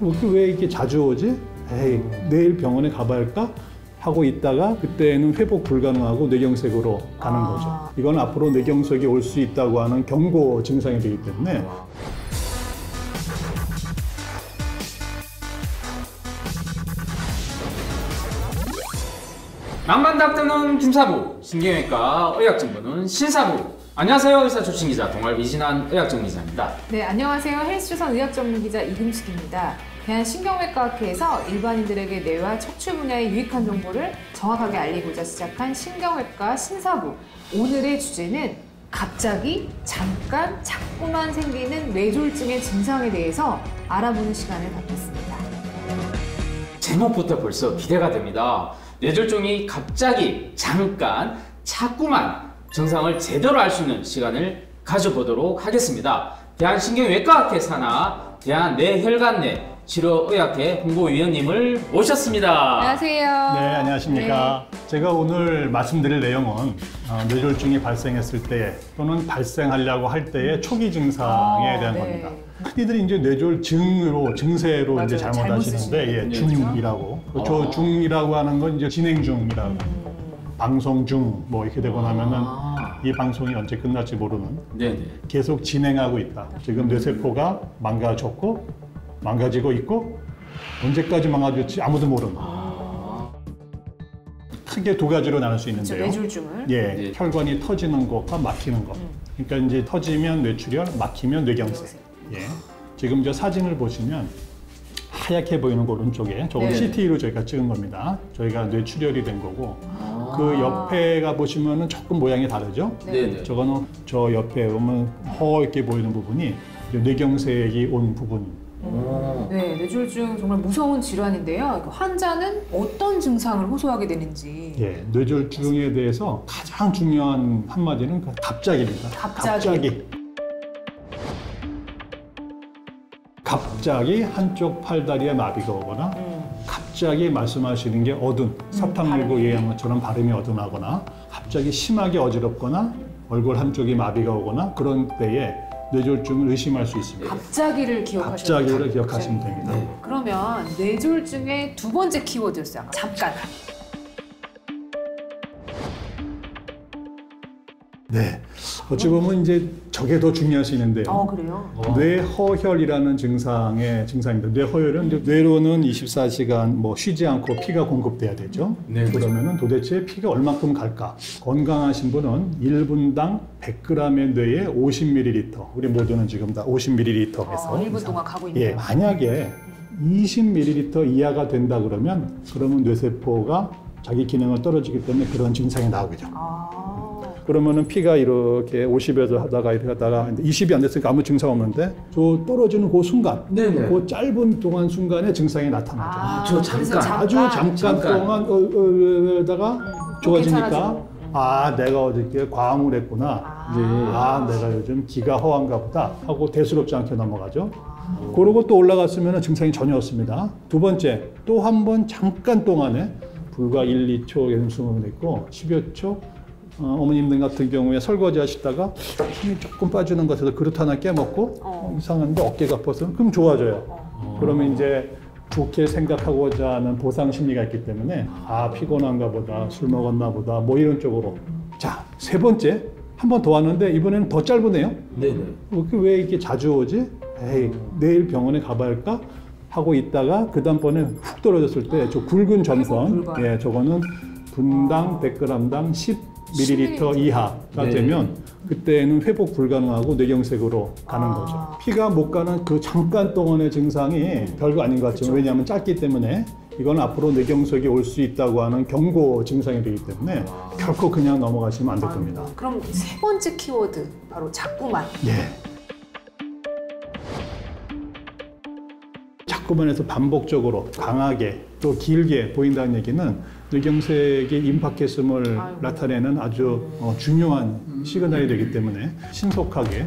왜 이렇게 자주 오지? 에이, 내일 병원에 가봐야 할까? 하고 있다가 그때는 회복 불가능하고 뇌경색으로 가는 거죠. 이건 앞으로 뇌경색이 올 수 있다고 하는 경고 증상이 되기 때문에 낭만닥터는 김사부, 신경외과 의학정보는 신사부. 안녕하세요, 의사 출신 기자 동아일보이진한 의학전문기자입니다. 네, 안녕하세요. 헬스조선 의학전문기자 이금숙입니다. 대한신경외과학회에서 일반인들에게 뇌와 척추 분야의 유익한 정보를 정확하게 알리고자 시작한 신경외과 신사부. 오늘의 주제는 갑자기, 잠깐, 자꾸만 생기는 뇌졸중의 증상에 대해서 알아보는 시간을 갖겠습니다. 제목부터 벌써 기대가 됩니다. 뇌졸중이 갑자기, 잠깐, 자꾸만 증상을 제대로 알 수 있는 시간을 가져보도록 하겠습니다. 대한신경외과학회 산하 대한뇌혈관내 치료의학회 홍보위원님을 모셨습니다. 안녕하세요. 네, 안녕하십니까. 네. 제가 오늘 말씀드릴 내용은 뇌졸중이 발생했을 때 또는 발생하려고 할 때의 초기 증상에 대한 겁니다. 흔히들 이제 뇌졸중으로 증세로 맞아요. 이제 잘못하시는데 예, 중이라고. 저 중이라고 하는 건 이제 진행 중이라고. 방송 중 뭐 이렇게 되고 나면은 이 방송이 언제 끝날지 모르는 네네. 계속 진행하고 있다. 지금 뇌세포가 망가졌고 망가지고 있고 언제까지 망가질지 아무도 모르는. 크게 두 가지로 나눌 수 있는데요. 뇌졸중을. 예, 네. 혈관이 터지는 것과 막히는 것. 그러니까 이제 터지면 뇌출혈, 막히면 뇌경색. 예. 지금 저 사진을 보시면 하얗게 보이는 거 오른쪽에 저건 네. CT로 저희가 찍은 겁니다. 저희가 뇌출혈이 된 거고 그 옆에가 보시면은 조금 모양이 다르죠. 네네. 저거는 저 옆에 보면 허옇게 보이는 부분이 이제 뇌경색이 온 부분. 네, 뇌졸중 정말 무서운 질환인데요. 환자는 어떤 증상을 호소하게 되는지. 예, 뇌졸중에 대해서 가장 중요한 한마디는 갑자기입니다. 갑자기. 갑자기 한쪽 팔다리에 마비가 오거나 갑자기 말씀하시는 게 사탕 물고 얘기한 것처럼 발음이 어둔하거나 갑자기 심하게 어지럽거나 얼굴 한쪽이 마비가 오거나 그런 때에 뇌졸중을 의심할 수 있습니다. 갑자기를 기억하셔야 돼요. 갑자기를 기억하시면 됩니다. 네. 그러면 뇌졸중의 두 번째 키워드였어요. 잠깐. 네. 어찌 보면 이제 저게 더 중요할 수 있는데요. 그래요? 뇌허혈이라는 증상입니다. 뇌허혈은 이제 뇌로는 24시간 뭐 쉬지 않고 피가 공급돼야 되죠. 네, 그러면은 도대체 피가 얼마큼 갈까? 건강하신 분은 1분당 100g의 뇌에 50ml. 우리 모두는 지금 다 50ml에서 1분 동안 가고 있네요. 예, 만약에 20ml 이하가 된다 그러면 뇌세포가 자기 기능을 떨어지기 때문에 그런 증상이 나오겠죠. 그러면은 피가 이렇게 50에서 하다가 이렇게 하다가 20이 안 됐으니까 아무 증상 없는데 저 떨어지는 그 순간, 네네. 그 짧은 동안 순간에 증상이 나타나죠. 저 그래서 아주 잠깐 동안 다가 좋아지니까 내가 어저께 과음을 했구나. 내가 요즘 기가 허한가 보다 하고 대수롭지 않게 넘어가죠. 그러고 또 올라갔으면 증상이 전혀 없습니다. 두 번째, 또 한 번 잠깐 동안에 불과 1, 2초 연승을 했고 10여 초 어머님들 같은 경우에 설거지 하시다가 힘이 조금 빠지는 것 같아서 그릇 하나 깨먹고 이상한데 어깨가 아파서 그럼 좋아져요. 그러면 이제 좋게 생각하고자 하는 보상 심리가 있기 때문에 피곤한가 보다, 술 먹었나 보다 뭐 이런 쪽으로. 자, 세 번째 한 번 더 왔는데 이번에는 더 짧으네요. 네네. 왜 이렇게 자주 오지? 에이, 내일 병원에 가봐야 할까? 하고 있다가 그 다음번에 훅 떨어졌을 때 저 굵은 점선, 예, 저거는 분당 100g당 10ml 이하가 되면 그때는 회복 불가능하고 뇌경색으로 가는 거죠. 피가 못 가는 그 잠깐 동안의 증상이 별거 아닌 것 같지만 왜냐하면 짧기 때문에 이건 앞으로 뇌경색이 올 수 있다고 하는 경고 증상이 되기 때문에 결코 그냥 넘어가시면 안 될 겁니다. 그럼 세 번째 키워드 바로 자꾸만. 예. 자꾸만해서 반복적으로 강하게 또 길게 보인다는 얘기는 뇌경색이 임박했음을 나타내는 아주 중요한 시그널이 되기 때문에 신속하게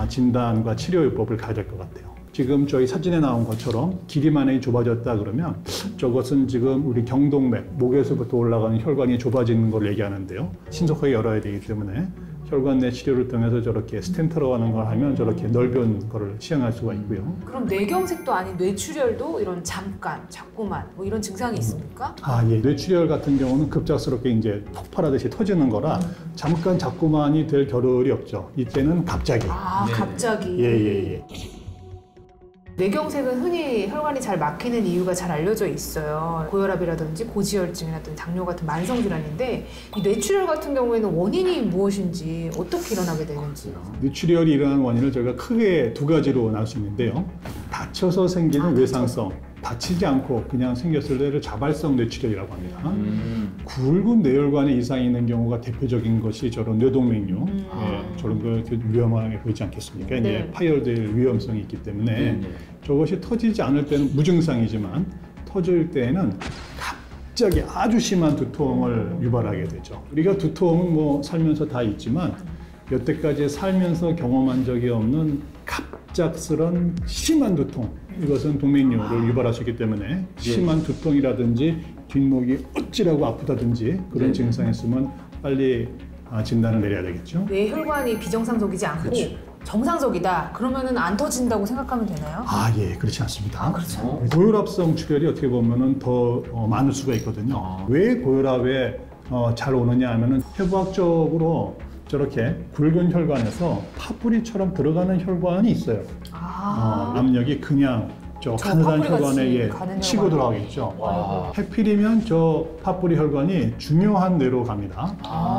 진단과 치료요법을 가야 될 것 같아요. 지금 저희 사진에 나온 것처럼 길이만이 좁아졌다 그러면 저것은 지금 우리 경동맥, 목에서부터 올라가는 혈관이 좁아지는 걸 얘기하는데요. 신속하게 열어야 되기 때문에 혈관 내 치료를 통해서 저렇게 스텐트로 하는 걸 하면 저렇게 넓은 거를 시행할 수가 있고요. 그럼 뇌경색도 아닌 뇌출혈도 이런 잠깐, 자꾸만 뭐 이런 증상이 있습니까? 예. 뇌출혈 같은 경우는 급작스럽게 이제 폭발하듯이 터지는 거라 잠깐 자꾸만이 될 겨를이 없죠. 이때는 갑자기. 아, 네. 갑자기. 예. 뇌경색은 흔히 혈관이 잘 막히는 이유가 잘 알려져 있어요. 고혈압이라든지 고지혈증이라든지 당뇨 같은 만성 질환인데 이 뇌출혈 같은 경우에는 원인이 무엇인지 어떻게 일어나게 되는지. 뇌출혈이 일어나는 원인을 저희가 크게 두 가지로 나눌 수 있는데요. 다쳐서 생기는 외상성, 다치지 않고 그냥 생겼을 때를 자발성 뇌출혈이라고 합니다. 굵은 뇌혈관에 이상이 있는 경우가 대표적인 것이 저런 뇌동맥류, 저런 거 위험하게 보이지 않겠습니까? 네. 이제 파열될 위험성이 있기 때문에 네. 저것이 터지지 않을 때는 무증상이지만 터질 때에는 갑자기 아주 심한 두통을 유발하게 되죠. 우리가 두통은 뭐 살면서 다 있지만 여태까지 살면서 경험한 적이 없는 갑작스런 심한 두통, 이것은 동맥류를 유발할 수 있기 때문에 심한 두통이라든지 뒷목이 어찌라고 아프다든지 그런 네. 증상이 있으면 빨리 진단을 내려야 되겠죠. 뇌혈관이 비정상적이지 않고 그렇죠. 정상적이다. 그러면은 안 터진다고 생각하면 되나요? 예, 그렇지 않습니다. 그렇죠. 고혈압성 출혈이 어떻게 보면은 더 많을 수가 있거든요. 왜 고혈압에 잘 오느냐 하면은 해부학적으로 저렇게 굵은 혈관에서 파뿌리처럼 들어가는 혈관이 있어요. 압력이 그냥 저 가느다란 파뿌리같이 혈관에 가는 치고 혈관. 들어가겠죠. 와. 해필이면 저 파뿌리 혈관이 중요한 뇌로 갑니다.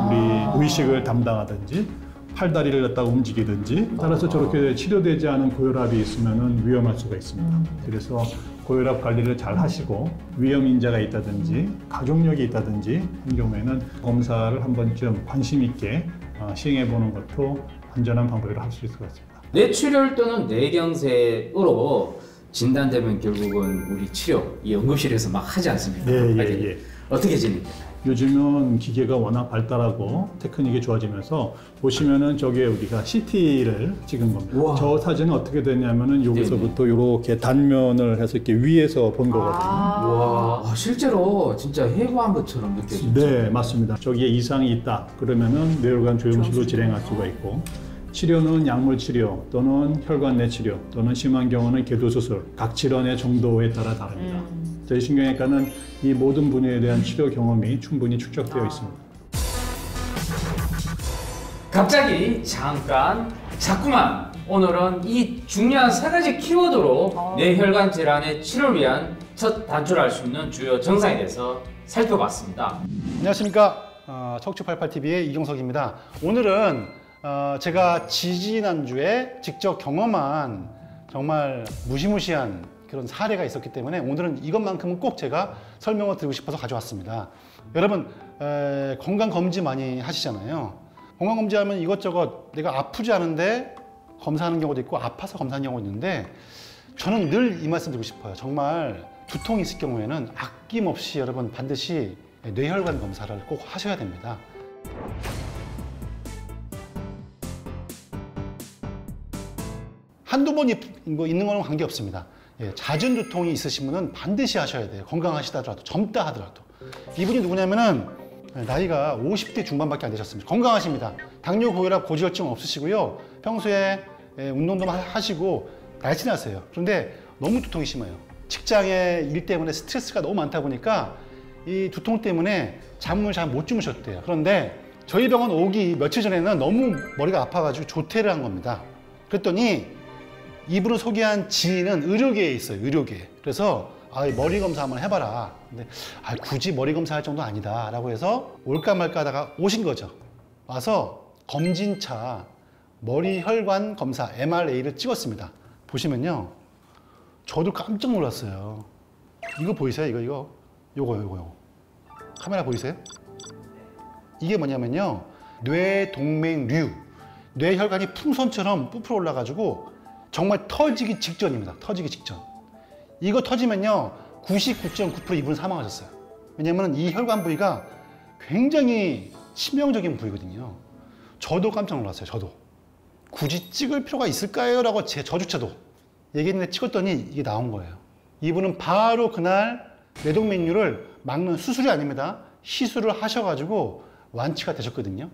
우리 의식을 담당하든지 팔다리를 갖다가 움직이든지 따라서 저렇게 치료되지 않은 고혈압이 있으면 위험할 수가 있습니다. 그래서 고혈압 관리를 잘 하시고 위험 인자가 있다든지 가족력이 있다든지 그런 경우에는 검사를 한 번쯤 관심 있게 시행해 보는 것도 안전한 방법이라 할 수 있을 것 같습니다. 뇌출혈 또는 뇌경색으로 진단되면 결국은 우리 치료, 이 응급실에서 막 하지 않습니까? 예. 어떻게 진행되나요? 요즘은 기계가 워낙 발달하고 테크닉이 좋아지면서 보시면은 저게 우리가 CT를 찍은 겁니다. 우와. 저 사진은 어떻게 됐냐면은 여기서부터 이렇게 단면을 해서 이렇게 위에서 본 거거든요. 와, 실제로 진짜 해부한 것처럼 느껴지죠. 네, 맞습니다. 저기에 이상이 있다 그러면은 뇌혈관 조영술로 진행할 수가 있고 치료는 약물 치료 또는 혈관 내 치료 또는 심한 경우는 궤도 수술 각 질환의 정도에 따라 다릅니다. 저희 신경외과는 이 모든 분야에 대한 치료 경험이 충분히 축적되어 있습니다. 갑자기, 잠깐, 자꾸만 오늘은 이 중요한 세 가지 키워드로 뇌혈관 질환의 치료를 위한 첫 단초를 알 수 있는 주요 증상에 대해서 살펴봤습니다. 안녕하십니까. 척추88TV의 이경석입니다. 오늘은 제가 지지난주에 직접 경험한 정말 무시무시한 그런 사례가 있었기 때문에 오늘은 이것만큼은 꼭 제가 설명을 드리고 싶어서 가져왔습니다. 여러분 건강검진 많이 하시잖아요. 건강검진하면 이것저것 내가 아프지 않은데 검사하는 경우도 있고 아파서 검사하는 경우도 있는데 저는 늘 이 말씀 드리고 싶어요. 정말 두통이 있을 경우에는 아낌없이 여러분 반드시 뇌혈관 검사를 꼭 하셔야 됩니다. 한두 번 있는 거는 관계없습니다. 잦은 두통이 있으신 분은 반드시 하셔야 돼요. 건강하시다 하더라도, 젊다 하더라도. 이분이 누구냐면은 나이가 50대 중반밖에 안 되셨습니다. 건강하십니다. 당뇨, 고혈압, 고지혈증 없으시고요. 평소에 운동도 하시고 날씬하세요. 그런데 너무 두통이 심해요. 직장의 일 때문에 스트레스가 너무 많다 보니까 이 두통 때문에 잠을 잘 못 주무셨대요. 그런데 저희 병원 오기 며칠 전에는 너무 머리가 아파가지고 조퇴를 한 겁니다. 그랬더니 이분을 소개한 지인은 의료계에 있어요. 의료계. 그래서 머리 검사 한번 해봐라. 근데 굳이 머리 검사할 정도 아니다 라고 해서 올까 말까 하다가 오신 거죠. 와서 검진차 머리 혈관 검사 MRA를 찍었습니다. 보시면요, 저도 깜짝 놀랐어요. 이거 보이세요? 요거 카메라 보이세요? 이게 뭐냐면요, 뇌동맥류, 뇌혈관이 풍선처럼 부풀어 올라가지고 정말 터지기 직전입니다. 터지기 직전. 이거 터지면요 99.9% 이분은 사망하셨어요. 왜냐하면 이 혈관 부위가 굉장히 치명적인 부위거든요. 저도 깜짝 놀랐어요. 저도 굳이 찍을 필요가 있을까요? 라고 저조차도 얘기했는데 찍었더니 이게 나온 거예요. 이분은 바로 그날 뇌동맥류를 막는 수술이 아닙니다. 시술을 하셔가지고 완치가 되셨거든요.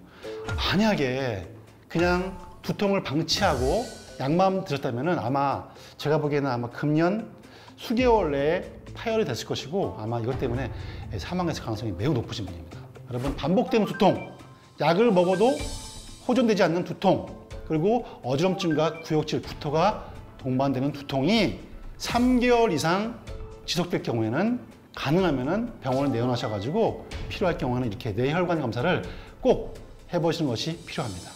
만약에 그냥 두통을 방치하고 약만 드셨다면 아마 제가 보기에는 아마 금년 수개월 내에 파열이 됐을 것이고 아마 이것 때문에 사망했을 가능성이 매우 높으신 분입니다. 여러분, 반복되는 두통, 약을 먹어도 호전되지 않는 두통, 그리고 어지럼증과 구역질, 구토가 동반되는 두통이 3개월 이상 지속될 경우에는 가능하면 병원을 내원하셔가지고 필요할 경우에는 이렇게 뇌혈관 검사를 꼭 해보시는 것이 필요합니다.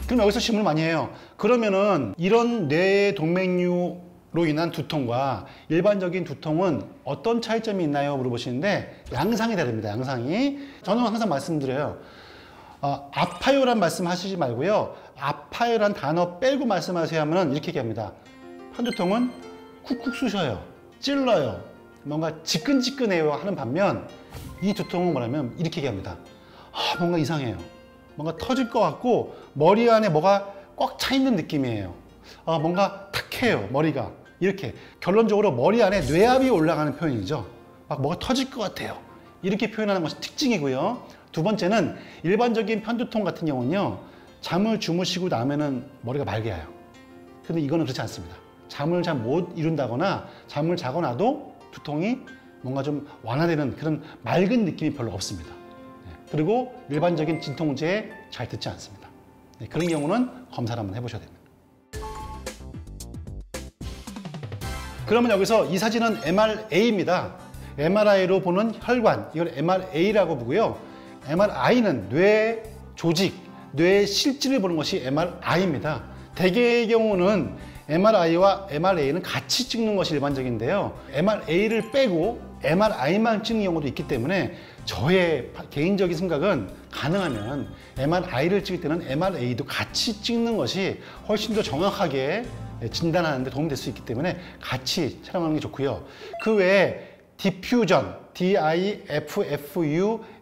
그럼 여기서 질문을 많이 해요. 그러면은 이런 뇌 동맥류로 인한 두통과 일반적인 두통은 어떤 차이점이 있나요? 물어보시는데 양상이 다릅니다. 양상이. 저는 항상 말씀드려요. 아파요란 말씀 하시지 말고요. 아파요란 단어 빼고 말씀하세요 하면 이렇게 얘기합니다. 편두통은 쿡쿡 쑤셔요. 찔러요. 뭔가 지끈지끈해요 하는 반면 이 두통은 뭐냐면 이렇게 얘기합니다. 뭔가 이상해요. 뭔가 터질 것 같고 머리 안에 뭐가 꽉 차 있는 느낌이에요. 뭔가 탁해요, 머리가. 이렇게 결론적으로 머리 안에 뇌압이 올라가는 표현이죠. 막 뭐가 터질 것 같아요. 이렇게 표현하는 것이 특징이고요. 두 번째는 일반적인 편두통 같은 경우는요. 잠을 주무시고 나면은 머리가 맑아요. 근데 이거는 그렇지 않습니다. 잠을 잘 못 이룬다거나 잠을 자고 나도 두통이 뭔가 좀 완화되는 그런 맑은 느낌이 별로 없습니다. 그리고 일반적인 진통제에 잘 듣지 않습니다. 그런 경우는 검사를 한번 해보셔야 됩니다. 그러면 여기서 이 사진은 MRA입니다. MRI로 보는 혈관, 이걸 MRA라고 보고요. MRI는 뇌 조직, 뇌 실질을 보는 것이 MRI입니다. 대개의 경우는 MRI와 MRA는 같이 찍는 것이 일반적인데요. MRA를 빼고 MRI만 찍는 경우도 있기 때문에 저의 개인적인 생각은 가능하면 MRI를 찍을 때는 MRA도 같이 찍는 것이 훨씬 더 정확하게 진단하는 데 도움이 될 수 있기 때문에 같이 촬영하는 게 좋고요. 그 외에 디퓨전,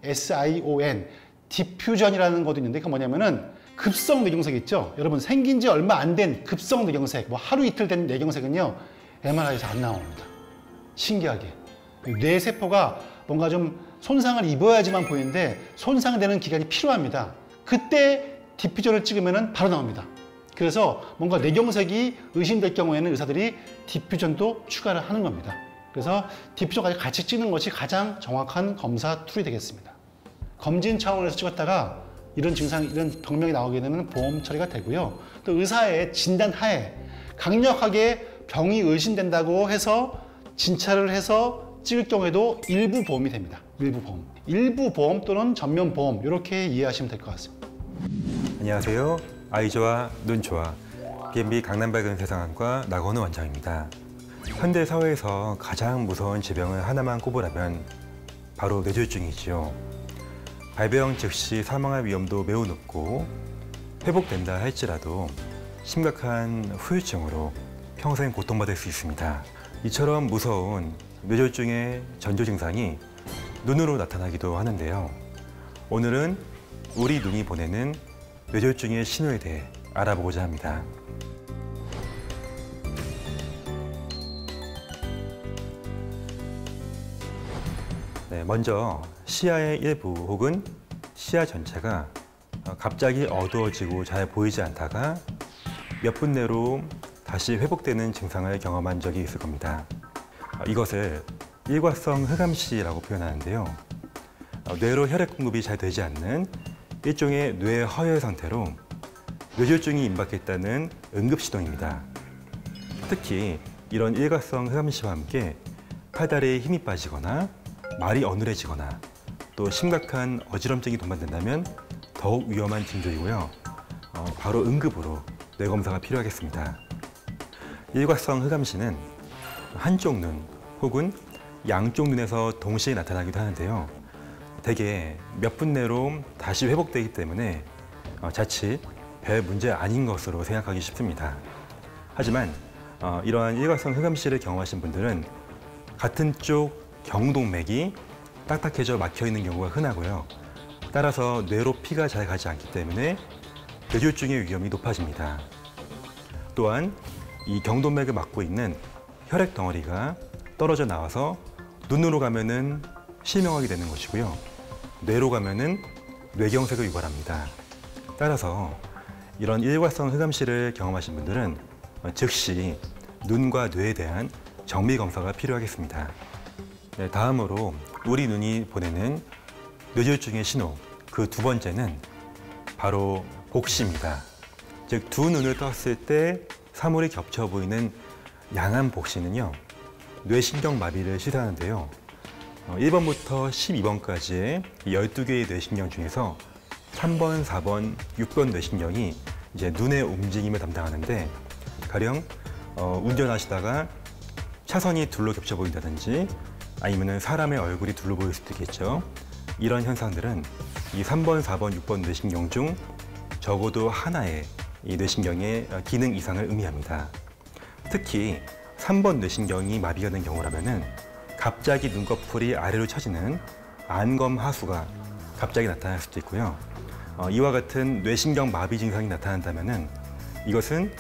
DIFFUSION, 디퓨전이라는 것도 있는데 그게 뭐냐면은 급성 뇌경색 있죠? 여러분 생긴 지 얼마 안 된 급성 뇌경색, 뭐 하루 이틀 된 뇌경색은요 MRI에서 안 나옵니다. 신기하게. 뇌세포가 뭔가 좀 손상을 입어야지만 보이는데 손상되는 기간이 필요합니다. 그때 디퓨전을 찍으면 바로 나옵니다. 그래서 뭔가 뇌경색이 의심될 경우에는 의사들이 디퓨전도 추가를 하는 겁니다. 그래서 디퓨전까지 같이 찍는 것이 가장 정확한 검사 툴이 되겠습니다. 검진 차원에서 찍었다가 이런 증상, 이런 병명이 나오게 되면 보험 처리가 되고요. 또 의사의 진단 하에 강력하게 병이 의심된다고 해서 진찰을 해서 찍을 경우에도 일부 보험이 됩니다. 일부 보험. 일부 보험 또는 전면 보험 이렇게 이해하시면 될 것 같습니다. 안녕하세요. 아이 좋아, 눈 좋아. B&B 강남발견세상학과 나건우 원장입니다. 현대 사회에서 가장 무서운 질병을 하나만 꼽으라면 바로 뇌졸중이지요. 발병 즉시 사망할 위험도 매우 높고 회복된다 할지라도 심각한 후유증으로 평생 고통받을 수 있습니다. 이처럼 무서운 뇌졸중의 전조 증상이 눈으로 나타나기도 하는데요. 오늘은 우리 눈이 보내는 뇌졸중의 신호에 대해 알아보고자 합니다. 네, 먼저 시야의 일부 혹은 시야 전체가 갑자기 어두워지고 잘 보이지 않다가 몇 분 내로 다시 회복되는 증상을 경험한 적이 있을 겁니다. 이것을 일과성 흑암시라고 표현하는데요. 뇌로 혈액 공급이 잘 되지 않는 일종의 뇌 허혈 상태로 뇌졸중이 임박했다는 응급신호입니다. 특히 이런 일과성 흑암시와 함께 팔다리에 힘이 빠지거나 말이 어눌해지거나 또 심각한 어지럼증이 동반된다면 더욱 위험한 징조이고요. 바로 응급으로 뇌검사가 필요하겠습니다. 일과성 흑암시는 한쪽 눈 혹은 양쪽 눈에서 동시에 나타나기도 하는데요. 대개 몇 분 내로 다시 회복되기 때문에 자칫 별 문제 아닌 것으로 생각하기 쉽습니다. 하지만 이러한 일과성 흑암시를 경험하신 분들은 같은 쪽 경동맥이 딱딱해져 막혀 있는 경우가 흔하고요. 따라서 뇌로 피가 잘 가지 않기 때문에 뇌졸중의 위험이 높아집니다. 또한 이 경동맥을 막고 있는 혈액 덩어리가 떨어져 나와서 눈으로 가면은 실명하게 되는 것이고요. 뇌로 가면은 뇌경색을 유발합니다. 따라서 이런 일과성 흑암시를 경험하신 분들은 즉시 눈과 뇌에 대한 정밀 검사가 필요하겠습니다. 네, 다음으로 우리 눈이 보내는 뇌졸중의 신호, 그 두 번째는 바로 복시입니다. 즉, 두 눈을 떴을 때 사물이 겹쳐 보이는 양한 복시는요, 뇌신경 마비를 시사하는데요. 1번부터 12번까지의 12개의 뇌신경 중에서 3번, 4번, 6번 뇌신경이 이제 눈의 움직임을 담당하는데, 가령 운전하시다가 차선이 둘로 겹쳐 보인다든지 아니면 사람의 얼굴이 둘로 보일 수도 있겠죠. 이런 현상들은 이 3번, 4번, 6번 뇌신경 중 적어도 하나의 이 뇌신경의 기능 이상을 의미합니다. 특히 3번 뇌신경이 마비가 된 경우라면은 갑자기 눈꺼풀이 아래로 처지는 안검하수가 갑자기 나타날 수도 있고요. 이와 같은 뇌신경 마비 증상이 나타난다면은 이것은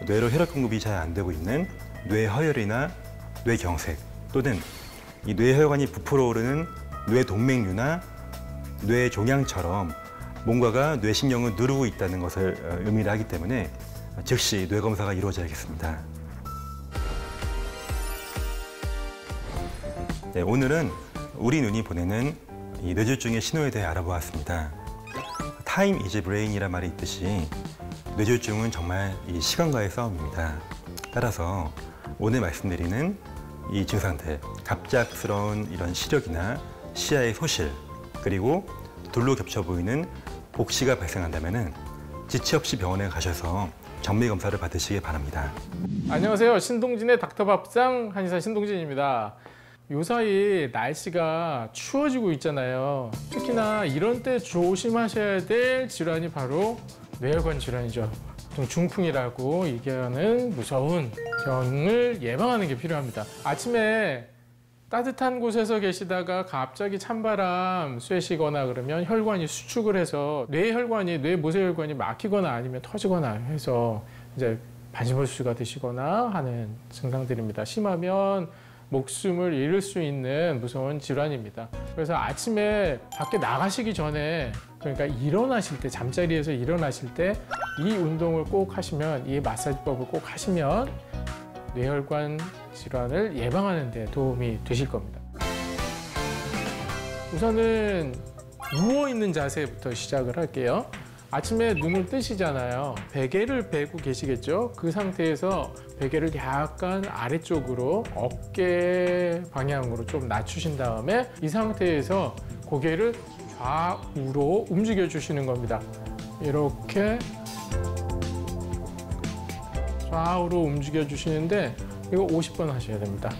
뇌로 혈액 공급이 잘 안 되고 있는 뇌허혈이나 뇌경색 또는 이 뇌혈관이 부풀어 오르는 뇌동맥류나 뇌종양처럼 뭔가가 뇌신경을 누르고 있다는 것을 의미를 하기 때문에 즉시 뇌검사가 이루어져야겠습니다. 네, 오늘은 우리 눈이 보내는 이 뇌졸중의 신호에 대해 알아보았습니다. Time is brain이란 말이 있듯이 뇌졸중은 정말 이 시간과의 싸움입니다. 따라서 오늘 말씀드리는 이 증상들, 갑작스러운 이런 시력이나 시야의 소실, 그리고 둘로 겹쳐 보이는 복시가 발생한다면 지체 없이 병원에 가셔서 정밀 검사를 받으시기 바랍니다. 안녕하세요. 신동진의 닥터밥상 한의사 신동진입니다. 요사이 날씨가 추워지고 있잖아요. 특히나 이런 때 조심하셔야 될 질환이 바로 뇌혈관 질환이죠. 보통 중풍이라고 얘기하는 무서운 병을 예방하는 게 필요합니다. 아침에 따뜻한 곳에서 계시다가 갑자기 찬바람 쐬시거나 그러면 혈관이 수축을 해서 뇌 모세혈관이 막히거나 아니면 터지거나 해서 이제 반신불수가 되시거나 하는 증상들입니다. 심하면 목숨을 잃을 수 있는 무서운 질환입니다. 그래서 아침에 밖에 나가시기 전에, 그러니까 일어나실 때, 잠자리에서 일어나실 때 이 운동을 꼭 하시면, 이 마사지법을 꼭 하시면 뇌혈관 질환을 예방하는 데 도움이 되실 겁니다. 우선은 누워있는 자세부터 시작을 할게요. 아침에 눈을 뜨시잖아요. 베개를 베고 계시겠죠? 그 상태에서 베개를 약간 아래쪽으로 어깨 방향으로 좀 낮추신 다음에 이 상태에서 고개를 좌우로 움직여 주시는 겁니다. 이렇게 좌우로 움직여 주시는데 이거 50번 하셔야 됩니다.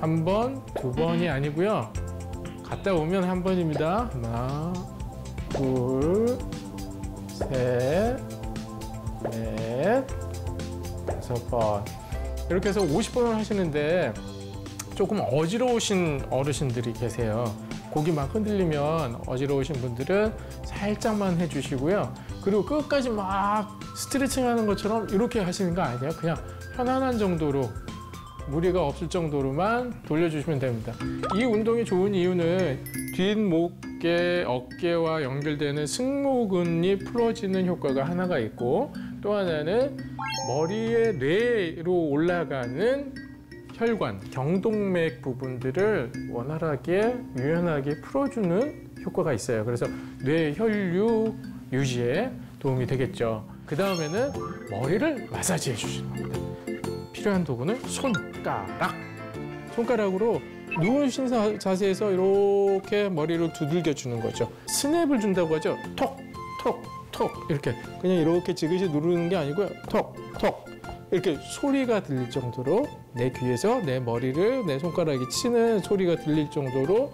한 번, 두 번이 아니고요. 갔다 오면 한 번입니다. 하나, 둘, 셋, 넷, 5번. 이렇게 해서 50번을 하시는데 조금 어지러우신 어르신들이 계세요. 고기 막 흔들리면 어지러우신 분들은 살짝만 해주시고요. 그리고 끝까지 막 스트레칭 하는 것처럼 이렇게 하시는 거 아니에요. 그냥 편안한 정도로, 무리가 없을 정도로만 돌려주시면 됩니다. 이 운동이 좋은 이유는 뒷목에 어깨와 연결되는 승모근이 풀어지는 효과가 하나가 있고, 또 하나는 머리의 뇌로 올라가는 혈관, 경동맥 부분들을 원활하게 유연하게 풀어주는 효과가 있어요. 그래서 뇌 혈류 유지에 도움이 되겠죠. 그 다음에는 머리를 마사지해 주시는 겁니다. 필요한 도구는 손가락으로 누우신 자세에서 이렇게 머리를 두들겨 주는 거죠. 스냅을 준다고 하죠. 톡, 톡, 톡 이렇게 그냥 이렇게 지그시 누르는 게 아니고요. 톡, 톡 이렇게 소리가 들릴 정도로 내 귀에서 내 머리를 내 손가락이 치는 소리가 들릴 정도로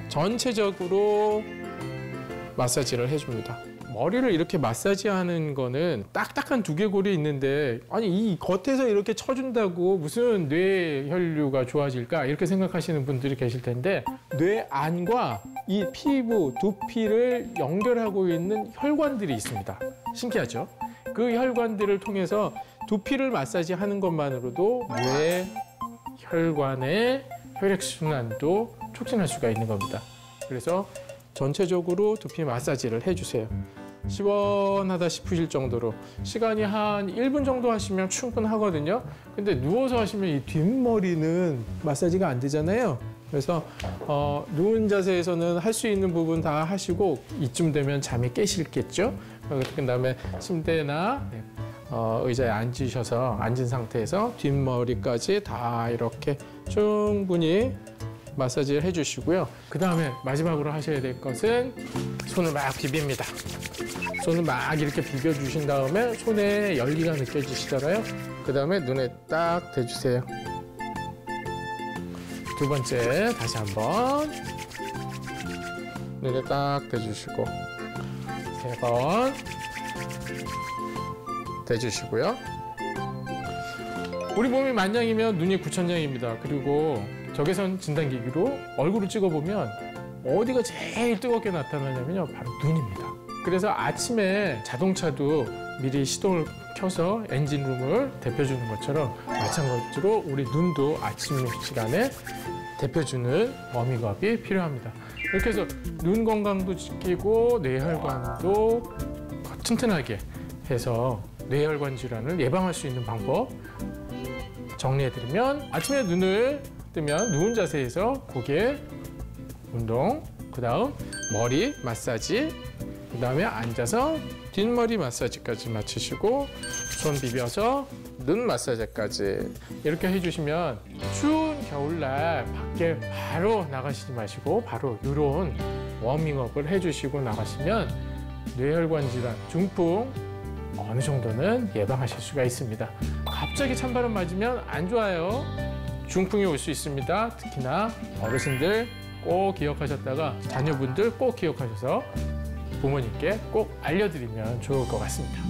전체적으로 마사지를 해줍니다. 머리를 이렇게 마사지하는 거는 딱딱한 두개골이 있는데, 아니 이 겉에서 이렇게 쳐준다고 무슨 뇌혈류가 좋아질까 이렇게 생각하시는 분들이 계실 텐데, 뇌 안과 이 피부, 두피를 연결하고 있는 혈관들이 있습니다. 신기하죠? 그 혈관들을 통해서 두피를 마사지하는 것만으로도 뇌 혈관의 혈액순환도 촉진할 수가 있는 겁니다. 그래서 전체적으로 두피 마사지를 해주세요. 시원하다 싶으실 정도로 시간이 한 1분 정도 하시면 충분하거든요. 근데 누워서 하시면 이 뒷머리는 마사지가 안 되잖아요. 그래서 누운 자세에서는 할 수 있는 부분 다 하시고 이쯤 되면 잠이 깨시겠죠. 그다음에 침대나 의자에 앉으셔서 앉은 상태에서 뒷머리까지 다 이렇게 충분히 마사지를 해주시고요. 그 다음에 마지막으로 하셔야 될 것은 손을 막 비빕니다. 손을 막 이렇게 비벼주신 다음에 손에 열기가 느껴지시잖아요. 그 다음에 눈에 딱 대주세요. 두 번째 다시 한번 눈에 딱 대주시고 세 번 대주시고요. 우리 몸이 만장이면 눈이 9천장입니다. 그리고 적외선 진단기기로 얼굴을 찍어보면 어디가 제일 뜨겁게 나타나냐면요, 바로 눈입니다. 그래서 아침에 자동차도 미리 시동을 켜서 엔진룸을 데펴주는 것처럼 마찬가지로 우리 눈도 아침 시간에 데펴주는 워밍업이 필요합니다. 이렇게 해서 눈 건강도 지키고 뇌혈관도 튼튼하게 해서 뇌혈관 질환을 예방할 수 있는 방법 정리해드리면, 아침에 눈을 뜨면 누운 자세에서 고개 운동, 그 다음 머리 마사지, 그 다음에 앉아서 뒷머리 마사지까지 마치시고 손 비벼서 눈 마사지까지 이렇게 해주시면 추운 겨울날 밖에 바로 나가시지 마시고 바로 이런 워밍업을 해주시고 나가시면 뇌혈관 질환, 중풍 어느 정도는 예방하실 수가 있습니다. 갑자기 찬바람 맞으면 안 좋아요. 중풍이 올 수 있습니다. 특히나 어르신들 꼭 기억하셨다가 자녀분들 꼭 기억하셔서 부모님께 꼭 알려드리면 좋을 것 같습니다.